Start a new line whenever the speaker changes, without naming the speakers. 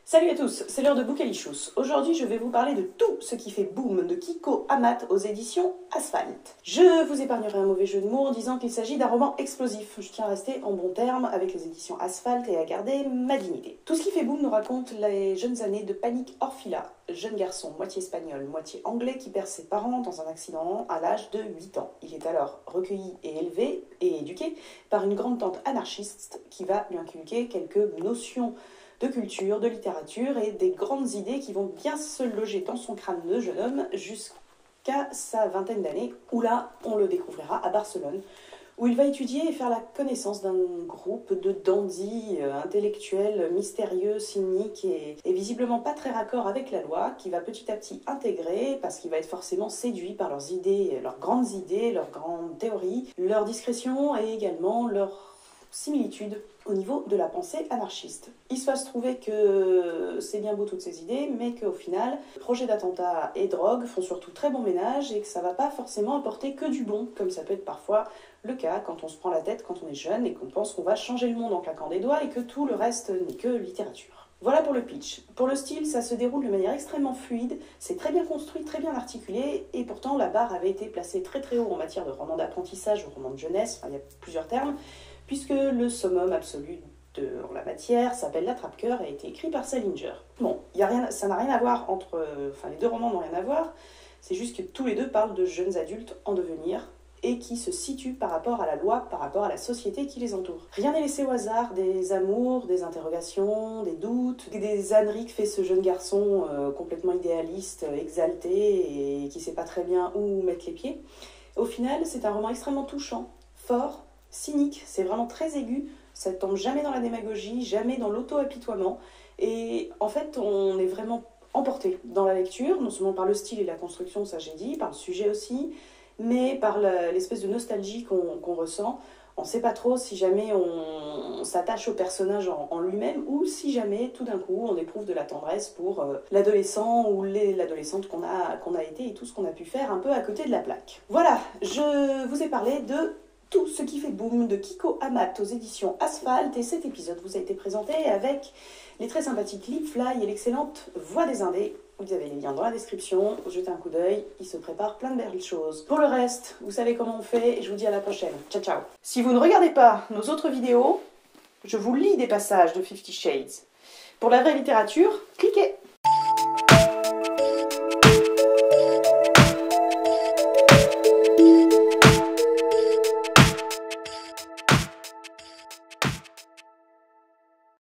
Salut à tous, c'est l'heure de Boukalicious. Aujourd'hui, je vais vous parler de tout ce qui fait boom de Kiko Amat aux éditions Asphalt. Je vous épargnerai un mauvais jeu de mots en disant qu'il s'agit d'un roman explosif. Je tiens à rester en bon terme avec les éditions Asphalt et à garder ma dignité. Tout ce qui fait boom nous raconte les jeunes années de Panic Orfila, jeune garçon moitié espagnol, moitié anglais qui perd ses parents dans un accident à l'âge de 8 ans. Il est alors recueilli et élevé et éduqué par une grande tante anarchiste qui va lui inculquer quelques notions de culture, de littérature et des grandes idées qui vont bien se loger dans son crâne de jeune homme jusqu'à sa vingtaine d'années, où là, on le découvrira à Barcelone, où il va étudier et faire la connaissance d'un groupe de dandys intellectuels, mystérieux, cyniques et visiblement pas très raccord avec la loi, qui va petit à petit intégrer, parce qu'il va être forcément séduit par leurs idées, leurs grandes théories, leur discrétion et également leur similitude au niveau de la pensée anarchiste. Il va se trouver que c'est bien beau toutes ces idées, mais qu'au final, projets d'attentats et drogue font surtout très bon ménage et que ça va pas forcément apporter que du bon, comme ça peut être parfois le cas quand on se prend la tête quand on est jeune et qu'on pense qu'on va changer le monde en claquant des doigts et que tout le reste n'est que littérature. Voilà pour le pitch. Pour le style, ça se déroule de manière extrêmement fluide, c'est très bien construit, très bien articulé, et pourtant la barre avait été placée très très haut en matière de roman d'apprentissage ou roman de jeunesse, enfin, il y a plusieurs termes, puisque le summum absolu en la matière s'appelle L'Attrape-Cœur et a été écrit par Salinger. Bon, ça n'a rien à voir les deux romans n'ont rien à voir, c'est juste que tous les deux parlent de jeunes adultes en devenir et qui se situent par rapport à la loi, par rapport à la société qui les entoure. Rien n'est laissé au hasard, des amours, des interrogations, des doutes, des âneries que fait ce jeune garçon complètement idéaliste, exalté et qui sait pas très bien où mettre les pieds. Au final, c'est un roman extrêmement touchant, fort, cynique, c'est vraiment très aigu, ça ne tombe jamais dans la démagogie, jamais dans l'auto-apitoiement, et en fait on est vraiment emporté dans la lecture, non seulement par le style et la construction, ça j'ai dit, par le sujet aussi, mais par l'espèce de nostalgie qu'on ressent. On ne sait pas trop si jamais on s'attache au personnage en lui-même ou si jamais tout d'un coup on éprouve de la tendresse pour l'adolescent ou l'adolescente qu'on a été et tout ce qu'on a pu faire un peu à côté de la plaque. Voilà, je vous ai parlé de tout ce qui fait boom de Kiko Amat aux éditions Asphalt, et cet épisode vous a été présenté avec les très sympathiques Lipfly et l'excellente Voix des Indés. Vous avez les liens dans la description, jetez un coup d'œil, il se prépare plein de belles choses. Pour le reste, vous savez comment on fait et je vous dis à la prochaine. Ciao ciao. Si vous ne regardez pas nos autres vidéos, je vous lis des passages de 50 Shades. Pour la vraie littérature, cliquez.